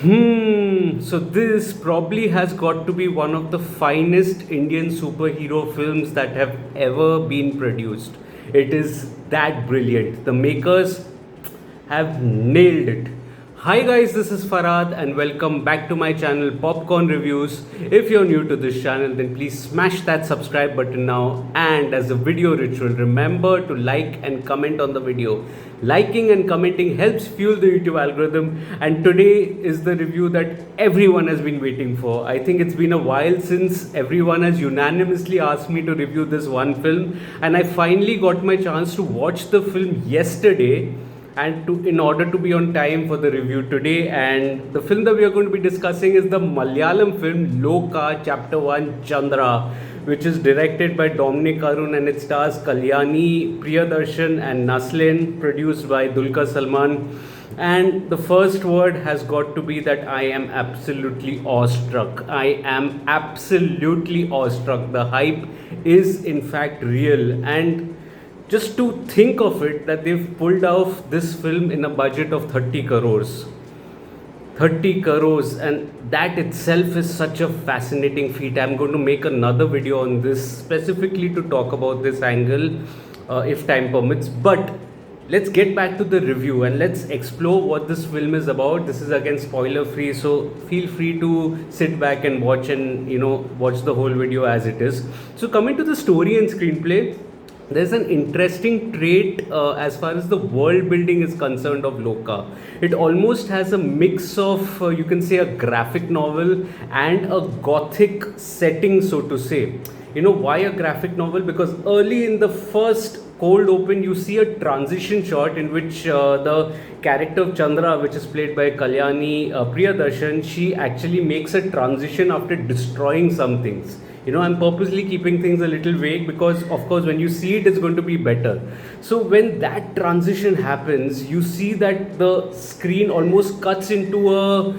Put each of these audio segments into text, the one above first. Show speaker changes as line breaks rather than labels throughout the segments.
So this probably has got to be one of the finest Indian superhero films that have ever been produced. It is that brilliant. The makers have nailed it. Hi guys, this is Farhad and welcome back to my channel Popcorn Reviews. If you're new to this channel, then please smash that subscribe button now, and as a video ritual, remember to like and comment on the video. Liking and commenting helps fuel the YouTube algorithm, and today is the review that everyone has been waiting for. I think it's been a while since everyone has unanimously asked me to review this one film, and I finally got my chance to watch the film yesterday and in order to be on time for the review today. And the film that we are going to be discussing is the Malayalam film Loka Chapter 1 Chandra, which is directed by Dominic Arun and it stars Kalyani Priyadarshan and Naslen, produced by Dulquer Salman. And the first word has got to be that I am absolutely awestruck. I am absolutely awestruck. The hype is in fact real, and just to think of it, that they've pulled off this film in a budget of 30 crores. 30 crores, and that itself is such a fascinating feat. I'm going to make another video on this specifically to talk about this angle if time permits. But let's get back to the review and let's explore what this film is about. This is again spoiler free, so feel free to sit back and watch watch the whole video as it is. So coming to the story and screenplay, there's an interesting trait as far as the world building is concerned of Loka. It almost has a mix of, you can say, a graphic novel and a gothic setting, so to say. Why a graphic novel? Because early in the first cold open, you see a transition shot in which the character of Chandra, which is played by Kalyani Priyadarshan, she actually makes a transition after destroying some things. I'm purposely keeping things a little vague because, of course, when you see it, it's going to be better. So when that transition happens, you see that the screen almost cuts into a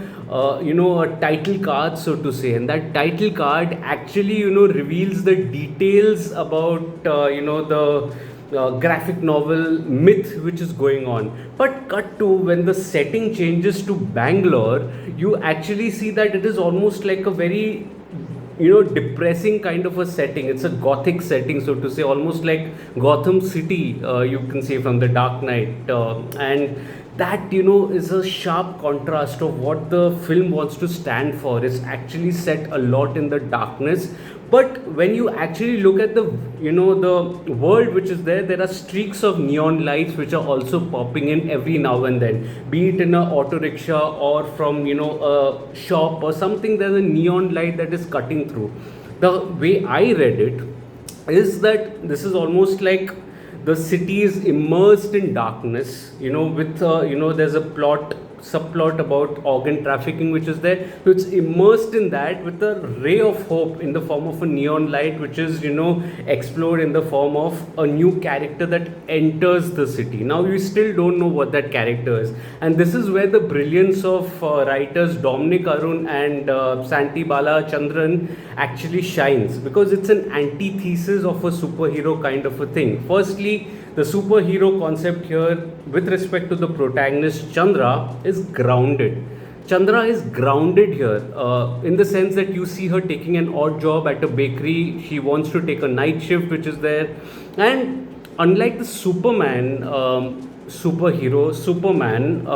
title card, so to say, and that title card actually, reveals the details about, the graphic novel myth which is going on. But cut to when the setting changes to Bangalore, you actually see that it is almost like a very depressing kind of a setting. It's a gothic setting, so to say, almost like Gotham City, you can say, from the Dark Knight. And that is a sharp contrast of what the film wants to stand for. It's actually set a lot in the darkness, but when you actually look at the the world which is there are streaks of neon lights which are also popping in every now and then, be it in a auto rickshaw or from a shop or something. There's a neon light that is cutting through. The way I read it is that this is almost like the city is immersed in darkness, with there's a subplot about organ trafficking which is there. So it's immersed in that with a ray of hope in the form of a neon light, which is explored in the form of a new character that enters the city. Now we still don't know what that character is, and this is where the brilliance of writers Dominic Arun and Santi Balachandran actually shines, because it's an antithesis of a superhero kind of a thing. Firstly, the superhero concept here with respect to the protagonist Chandra is grounded. Chandra is grounded here in the sense that you see her taking an odd job at a bakery. She wants to take a night shift which is there, and unlike the Superman superhero Superman,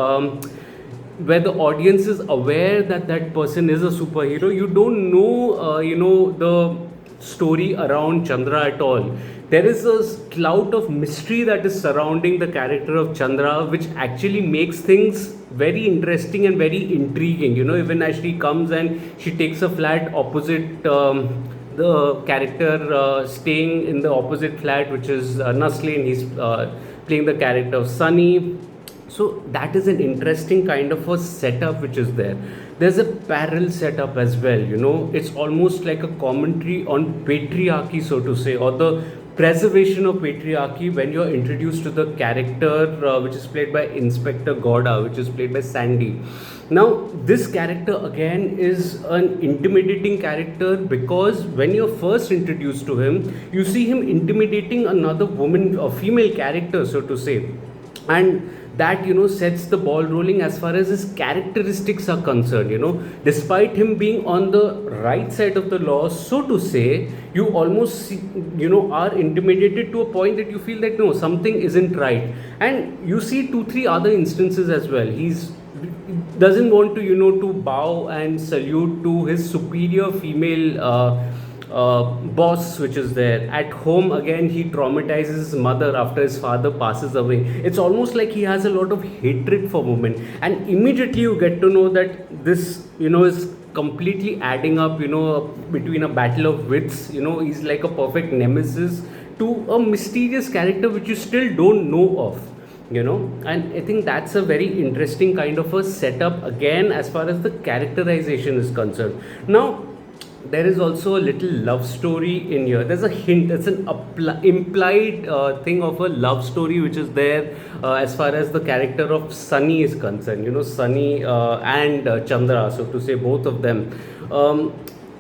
where the audience is aware that that person is a superhero, you don't know the story around Chandra at all. There is a cloud of mystery that is surrounding the character of Chandra, which actually makes things very interesting and very intriguing. Even as she comes and she takes a flat opposite the character staying in the opposite flat, which is Naslen. He's playing the character of Sunny. So that is an interesting kind of a setup which is there. There's a parallel setup as well. It's almost like a commentary on patriarchy, so to say, or the preservation of patriarchy when you're introduced to the character which is played by Inspector Gowda, which is played by Sandy. Now, this character again is an intimidating character because when you're first introduced to him, you see him intimidating another woman, a female character, so to say. And that sets the ball rolling as far as his characteristics are concerned. Despite him being on the right side of the law, so to say, you almost are intimidated to a point that you feel that no, something isn't right. And you see two three other instances as well. He's doesn't want to to bow and salute to his superior female boss which is there. At home again, he traumatizes his mother after his father passes away. It's almost like he has a lot of hatred for women, and immediately you get to know that this is completely adding up, between a battle of wits. He's like a perfect nemesis to a mysterious character which you still don't know of. And I think that's a very interesting kind of a setup again as far as the characterization is concerned. Now there is also a little love story in here. There's a hint, it's an implied thing of a love story which is there as far as the character of Sunny is concerned. Sunny and Chandra, so to say, both of them.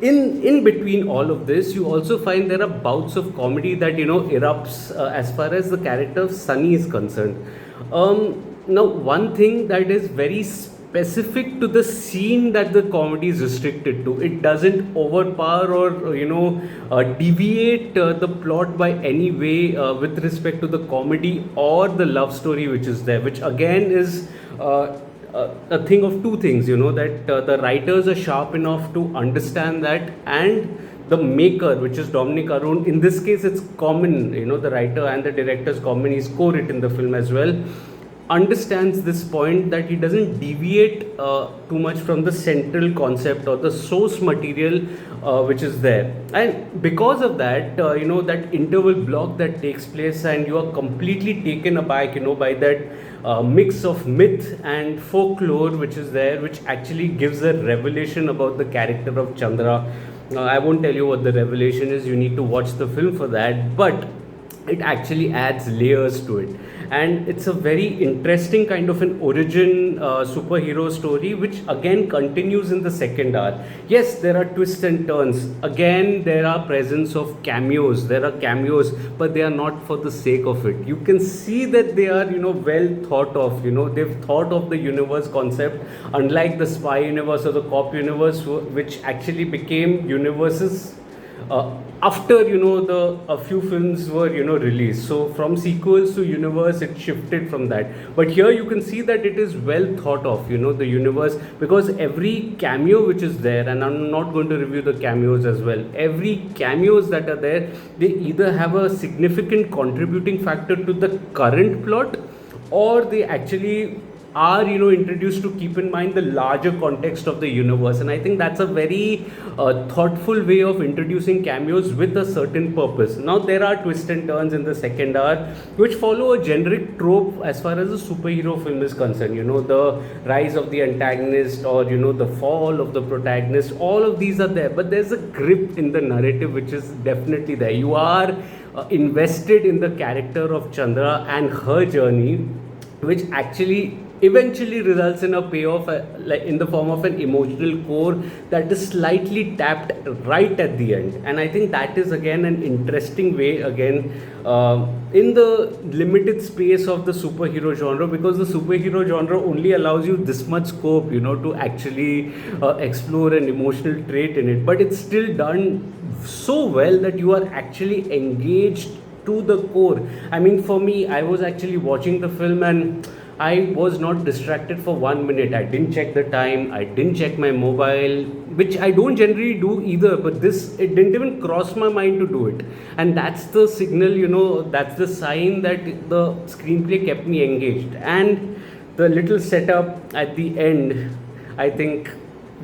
In between all of this, you also find there are bouts of comedy that erupts as far as the character of Sunny is concerned. Now one thing that is very specific to the scene that the comedy is restricted to, it doesn't overpower or deviate the plot by any way with respect to the comedy or the love story which is there, which again is a thing of two things, that the writers are sharp enough to understand that, and the maker, which is Dominic Arun, in this case it's common, the writer and the director's common, he's co-written the film as well, understands this point that he doesn't deviate too much from the central concept or the source material which is there. And because of that, that interval block that takes place, and you are completely taken aback, by that mix of myth and folklore which is there, which actually gives a revelation about the character of Chandra. I won't tell you what the revelation is, you need to watch the film for that, but it actually adds layers to it, and it's a very interesting kind of an origin superhero story which again continues in the second hour. Yes, there are twists and turns, again there are presence of cameos, but they are not for the sake of it. You can see that they are well thought of. They've thought of the universe concept, unlike the spy universe or the cop universe, which actually became universes after a few films were released. So from sequels to universe, it shifted from that. But here you can see that it is well thought of, the universe, because every cameo which is there, and I'm not going to review the cameos as well, every cameos that are there, they either have a significant contributing factor to the current plot, or they actually are introduced to keep in mind the larger context of the universe. And I think that's a very thoughtful way of introducing cameos with a certain purpose. Now there are twists and turns in the second hour which follow a generic trope as far as a superhero film is concerned, the rise of the antagonist, or the fall of the protagonist. All of these are there, but there's a grip in the narrative which is definitely there. You are invested in the character of Chandra and her journey, which actually eventually results in a payoff like in the form of an emotional core that is slightly tapped right at the end. And I think that is again an interesting way, again in the limited space of the superhero genre, because the superhero genre only allows you this much scope to actually explore an emotional trait in it, but it's still done so well that you are actually engaged to the core. I mean, for me, I was actually watching the film and I was not distracted for 1 minute. I didn't check the time, I didn't check my mobile, which I don't generally do either, but this, it didn't even cross my mind to do it. And that's the signal, that's the sign that the screenplay kept me engaged. And the little setup at the end, I think,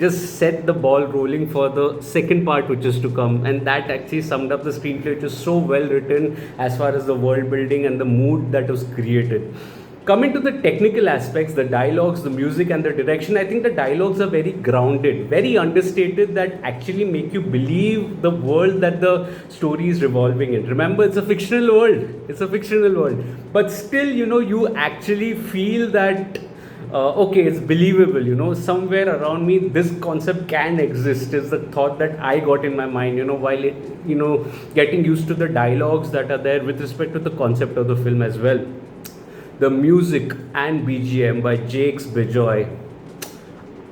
just set the ball rolling for the second part which is to come, and that actually summed up the screenplay, which is so well written as far as the world building and the mood that was created. Coming to the technical aspects, the dialogues, the music and the direction, I think the dialogues are very grounded, very understated, that actually make you believe the world that the story is revolving in. Remember, it's a fictional world, but still, you actually feel that okay, it's believable, somewhere around me this concept can exist, is the thought that I got in my mind, while getting used to the dialogues that are there with respect to the concept of the film as well. The music and BGM by Jakes Bijoy,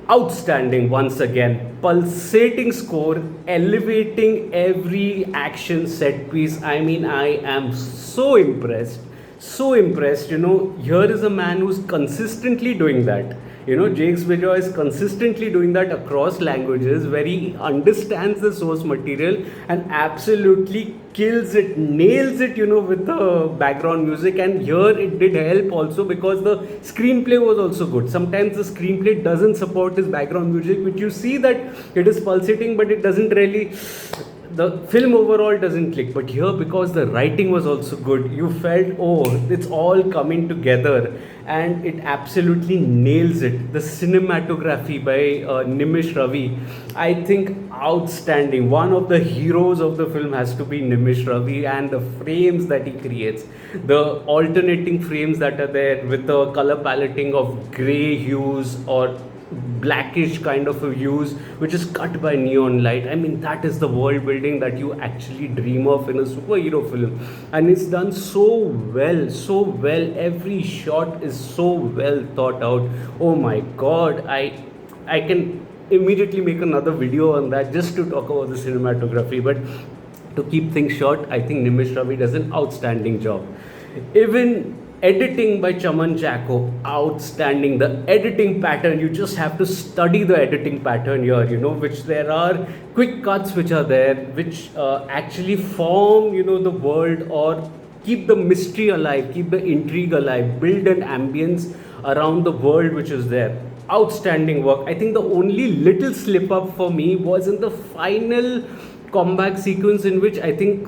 outstanding once again. Pulsating score, elevating every action set piece. I mean, I am so impressed. So impressed. Here is a man who's consistently doing that. Jakes Bijoy is consistently doing that across languages, where he understands the source material and absolutely kills it, nails it, with the background music. And here it did help also, because the screenplay was also good. Sometimes the screenplay doesn't support his background music, which you see that it is pulsating, but it doesn't really, the film overall doesn't click. But here, because the writing was also good, you felt, oh, it's all coming together, and it absolutely nails it. The cinematography by Nimish Ravi, I think outstanding. One of the heroes of the film has to be Nimish Ravi, and the frames that he creates, the alternating frames that are there with the color paletting of gray hues or blackish kind of a hues, which is cut by neon light. I mean, that is the world building that you actually dream of in a superhero film, and it's done so well, so well. Every shot is so well thought out. Oh my god, I can immediately make another video on that just to talk about the cinematography. But to keep things short, I think Nimish Ravi does an outstanding job. Even editing by Chaman Chako, outstanding. The editing pattern, you just have to study the editing pattern here, which there are quick cuts which are there, which actually form, the world, or keep the mystery alive, keep the intrigue alive, build an ambience around the world which is there. Outstanding work. I think the only little slip up for me was in the final combat sequence, in which I think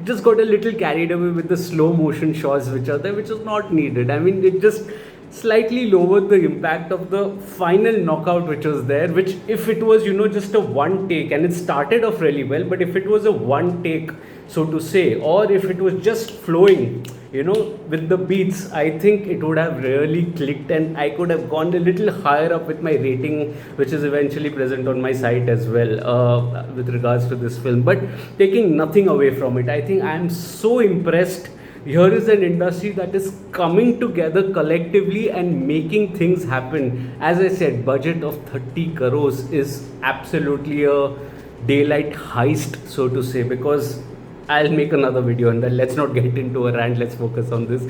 just got a little carried away with the slow motion shots which are there, which is not needed. I mean, it just slightly lowered the impact of the final knockout which was there, which if it was, just a one take, and it started off really well, but if it was a one take, so to say, or if it was just flowing, with the beats, I think it would have really clicked, and I could have gone a little higher up with my rating, which is eventually present on my site as well, with regards to this film. But taking nothing away from it, I think I am so impressed. Here is an industry that is coming together collectively and making things happen. As I said, budget of 30 crores is absolutely a daylight heist, so to say, because I'll make another video on that. Let's not get into a rant. Let's focus on this.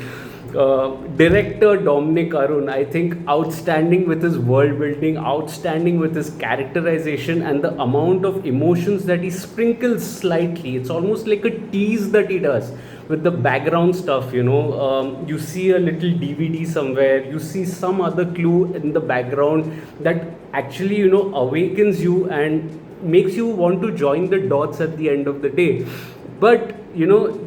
Director Dominic Arun, I think outstanding with his world building, outstanding with his characterization, and the amount of emotions that he sprinkles slightly. It's almost like a tease that he does with the background stuff. You see a little DVD somewhere, you see some other clue in the background that actually, awakens you and makes you want to join the dots at the end of the day. But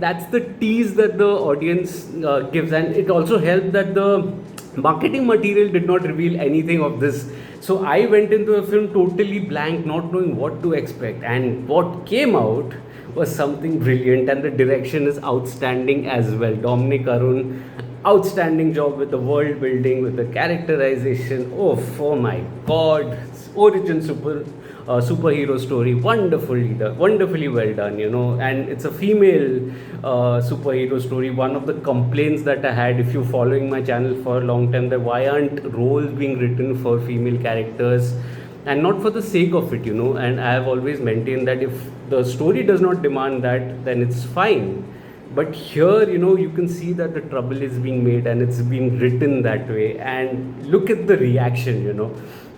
that's the tease that the audience gives, and it also helped that the marketing material did not reveal anything of this. So I went into a film totally blank, not knowing what to expect, and what came out was something brilliant, and the direction is outstanding as well. Dominic Arun, outstanding job with the world building, with the characterization. Oh my god, origin superhero story, wonderfully well done, and it's a female superhero story. One of the complaints that I had, if you're following my channel for a long time, that why aren't roles being written for female characters, and not for the sake of it, and I have always maintained that if the story does not demand that, then it's fine. But here, you can see that the trouble is being made, and it's being written that way. And look at the reaction,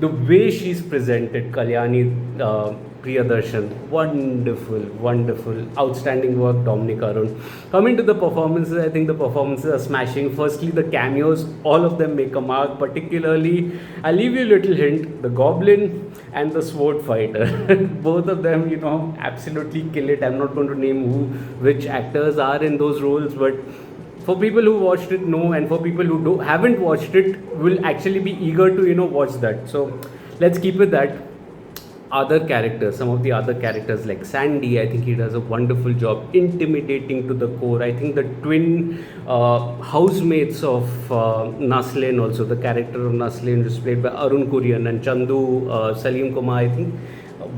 the way she's presented, Kalyani Priyadarshan, wonderful, outstanding work, Dominic Arun. Coming to the performances, I think the performances are smashing. Firstly, the cameos, all of them make a mark. Particularly, I'll leave you a little hint: the Goblin and the Sword Fighter. Both of them, absolutely kill it. I'm not going to name which actors are in those roles, but for people who watched it, know, and for people who haven't watched it, will actually be eager to watch that. So let's keep it that. Other characters, some of the other characters like Sandy, I think he does a wonderful job, intimidating to the core. I think the twin housemates of Naslen, also the character of Naslen is played by Arun Kurian, and Chandu Salim Kumar, I think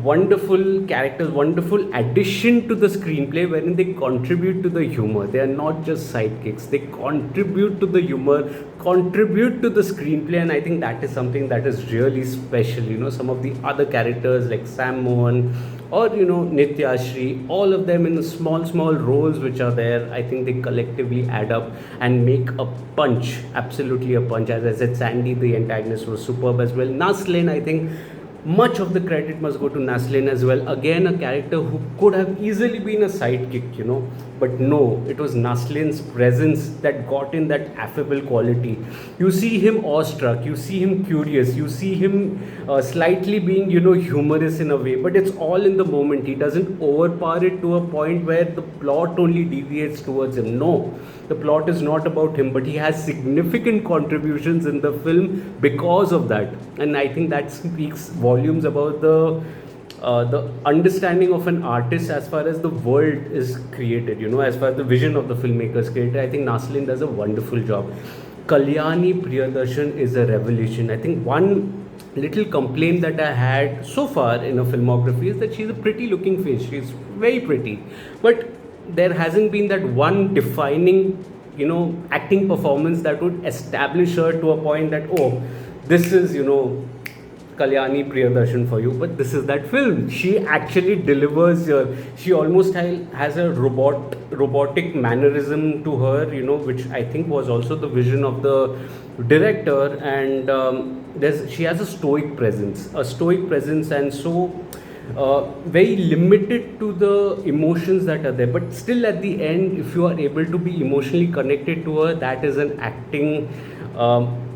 wonderful characters, wonderful addition to the screenplay, wherein they contribute to the humor. They are not just sidekicks, they contribute to the humor, contribute to the screenplay, and I think that is something that is really special. Some of the other characters like Sam Mohan or Nitya Shri, all of them in small roles which are there, I think they collectively add up and make a punch, absolutely a punch. As I said, Sandy the antagonist was superb as well. Naslen, I think much of the credit must go to Naslen as well. Again, a character who could have easily been a sidekick, but no, it was Naslen's presence that got in that affable quality. You see him awestruck, you see him curious, you see him slightly being, humorous in a way, but it's all in the moment. He doesn't overpower it to a point where the plot only deviates towards him. No, the plot is not about him, but he has significant contributions in the film because of that. And I think that speaks volumes about the understanding of an artist as far as the world is created, as far as the vision of the filmmaker is created. I think Naslen does a wonderful job. Kalyani Priyadarshan is a revelation. I think one little complaint that I had so far in her filmography is that she's a pretty looking face. She's very pretty. But there hasn't been that one defining, acting performance that would establish her to a point that, oh, this is, Kalyani Priyadarshan for you, but this is that film. She actually delivers here. She almost has a robotic mannerism to her, which I think was also the vision of the director. And she has a stoic presence, and so very limited to the emotions that are there. But still, at the end, if you are able to be emotionally connected to her, that is an acting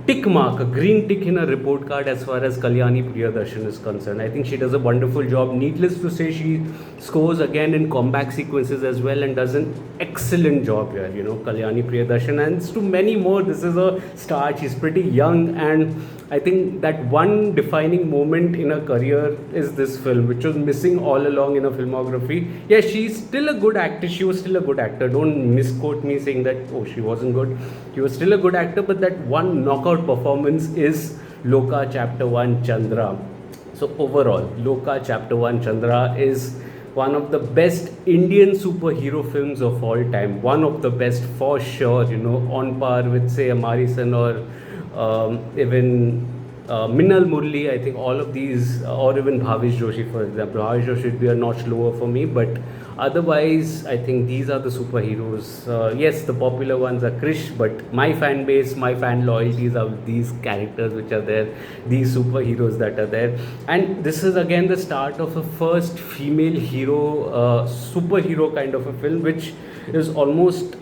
tick mark, a green tick in a report card as far as Kalyani Priyadarshan is concerned. I think she does a wonderful job. Needless to say, she scores again in comeback sequences as well and does an excellent job here, Kalyani Priyadarshan. And to many more, this is a star. She's pretty young, and I think that one defining moment in her career is this film, which was missing all along in her filmography. Yeah, she's still a good actor. She was still a good actor. Don't misquote me saying that, oh, she wasn't good. She was still a good actor, but that one knockout performance is Loka Chapter 1 Chandra. So overall, Loka Chapter 1 Chandra is one of the best Indian superhero films of all time. One of the best for sure, on par with, say, Amari Sen or even Minal Murli. I think all of these, or even Bhavish Joshi, for example. Bhavish Joshi should be a notch lower for me, but otherwise, I think these are the superheroes. Yes, the popular ones are Krish, but my fan base, my fan loyalties are these characters which are there, these superheroes that are there. And this is again the start of a first female hero, superhero kind of a film, which is almost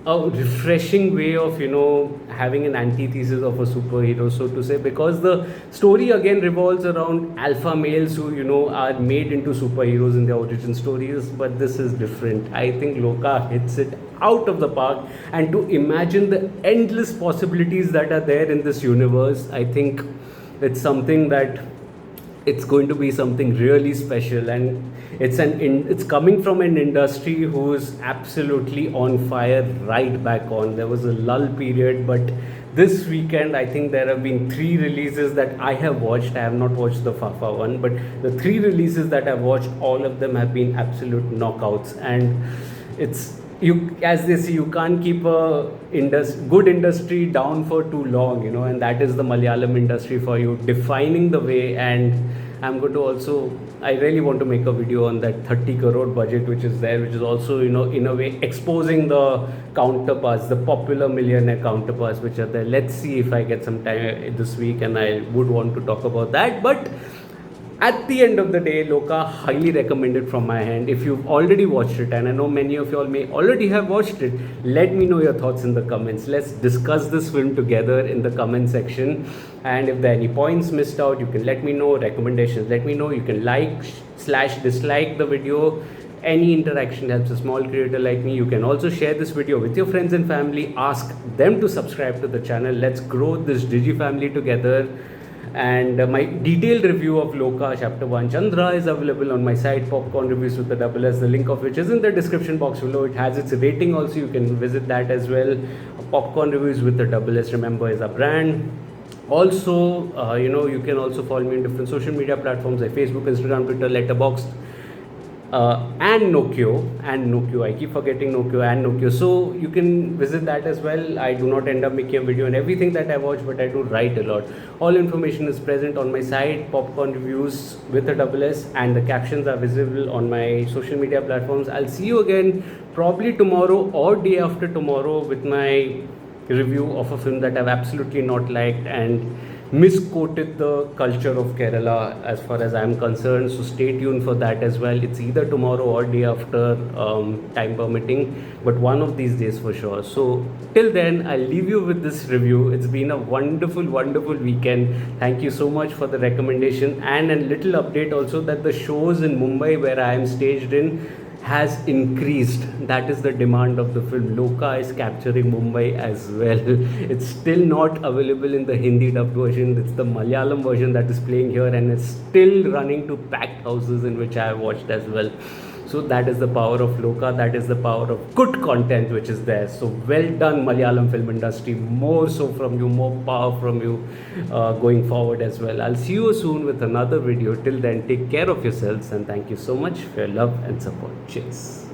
a refreshing way of having an antithesis of a superhero, so to say, because the story again revolves around alpha males who are made into superheroes in their origin stories, but this is different. I think Loka hits it out of the park, and to imagine the endless possibilities that are there in this universe, I think it's something that it's going to be something really special. And it's coming from an industry who's absolutely on fire right back on. There was a lull period, but this weekend I think there have been 3 releases that I have watched. I have not watched the Fafa one, but the 3 releases that I've watched, all of them have been absolute knockouts. And it's, as they say, you can't keep a good industry down for too long, and that is the Malayalam industry for you, defining the way. And I'm going to also, I really want to make a video on that 30 crore budget which is there, which is also, in a way exposing the counterparts, the popular millionaire counterparts which are there. Let's see if I get some time this week, and I would want to talk about that. But at the end of the day, Loka, highly recommended from my hand. If you've already watched it, and I know many of you all may already have watched it, let me know your thoughts in the comments. Let's discuss this film together in the comment section. And if there are any points missed out, you can let me know. Recommendations, let me know. You can like/dislike the video. Any interaction helps a small creator like me. You can also share this video with your friends and family. Ask them to subscribe to the channel. Let's grow this Digi family together. And my detailed review of Loka Chapter 1 Chandra is available on my site, Popcorn Reviews with the double S, the link of which is in the description box below. It has its rating also, you can visit that as well. Popcorn Reviews with the double S, remember, is a brand. Also, you can also follow me on different social media platforms like Facebook, Instagram, Twitter, Letterboxd, and Nokio. I keep forgetting Nokio and Nokio. So you can visit that as well. I do not end up making a video on everything that I watch, but I do write a lot. All information is present on my site, Popcorn Reviews with a double S, and the captions are visible on my social media platforms. I'll see you again probably tomorrow or day after tomorrow with my review of a film that I've absolutely not liked and misquoted the culture of Kerala as far as I'm concerned. So stay tuned for that as well. It's either tomorrow or day after, time permitting, but one of these days for sure. So till then, I'll leave you with this review. It's been a wonderful, wonderful weekend. Thank you so much for the recommendation, and a little update also that the shows in Mumbai where I am staged in has increased. That is the demand of the film. Loca is capturing Mumbai as well. It's still not available in the Hindi dubbed version. It's the Malayalam version that is playing here, and it's still running to packed houses in which I have watched as well. So that is the power of Loka. That is the power of good content which is there. So well done, Malayalam film industry. More so from you, more power from you, going forward as well. I'll see you soon with another video. Till then, take care of yourselves, and thank you so much for your love and support. Cheers.